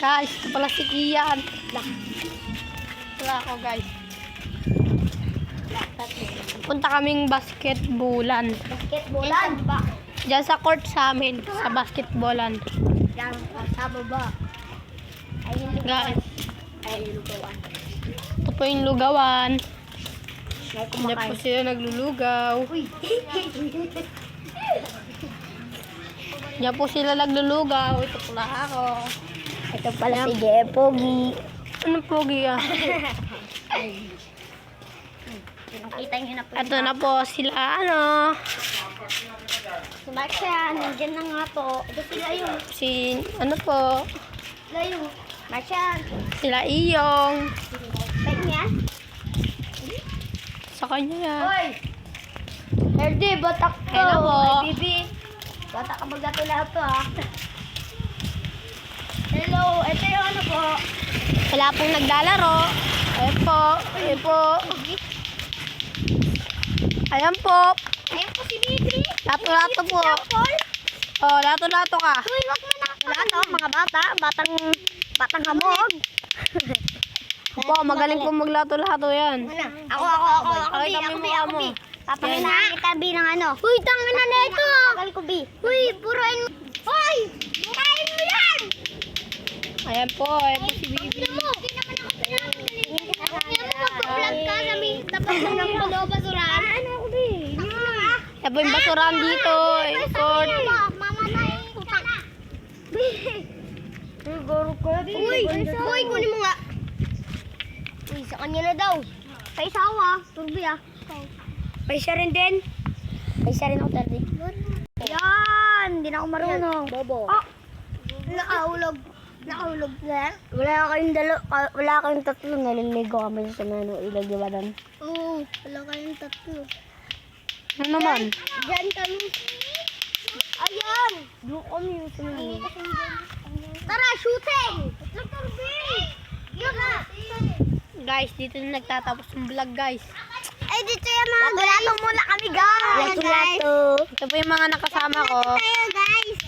Guys, ito pala si Kian. Wala ako guys. Punta kaming basketballan. Basketballan ba? Diyan sa court sa amin, sa basketballan. Diyan sa baba. Ayun Guys, Ayun lugawan. ito po yung lugawan. May Diyan po kumakain. sila naglulugaw. Uy. Diyan po sila naglulugaw. Ito pala ako. Ito pala si Jepogi. Ano pogi ah? Nakita niyo na po. Ito na po sila ano. Sumak siya. Nandiyan na nga po. Ito sila yung. Si ano po. Sila yung. Marshall. Sila Iyong. Peg niya? Sa kanya yan. Hoy! Erdi, batak to. Hello po. Ay, bibi. Batak ka magkatulaw to ha. Hello, ito yung ano po. Wala pong naglalaro. Ayan po. Ayan po. Ayan po. Ayun po si Bibi. Lato-lato po. Paul. Oh, lato-lato ka. Uy, wag mo na. Wala to, mga bata. Batang hamog. Po, magaling po maglato-lato yan. Ako, Ay, Bi, kami ako, mo, Bi, ako, amo. Bi. Papakinahan kita, Bi, ng ano. Uy, tangin na ito. Tagal ko, Bi. Uy, puruin mo. Uy, kain mo yan. Ayan po. Ayan po si Bibi. Hindi naman ako pinapagaling. Kaya mo mag-vlog ka sa may tapat ng basurahan. Ano ako, Bi? Ayan po yung basurahan dito. Ayan po. Mamatay ka na. Bi. Uy, kunin mo nga. Uy, sa kanya na daw. Sa isawa, turbi ah. Paisa rin din. Paisa rin ako, turbi. Yan, hindi na ako marunong. Bobo. Oh, nakahulog. Nakahulog na. Wala kayong tatlo. Naliligo kami sa ano, ilag diba doon? Oo, wala kayong tatlo. Ano naman? Diyan kami. Ayan! Doon kami yung sumunod. Tara, shooting! Guys, dito na nagtatapos yung vlog guys. Ay, dito yung mga lato muna kami, guys! Lato. Ito po yung mga nakasama ko. Tayo, guys!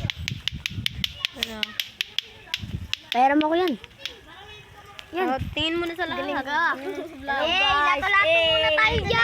Ano? Pera mo ko yan. Oh, tingin mo na sa lahat. Galing ka. Tingin mo sa vlog. Lato-lato muna tayo dyan!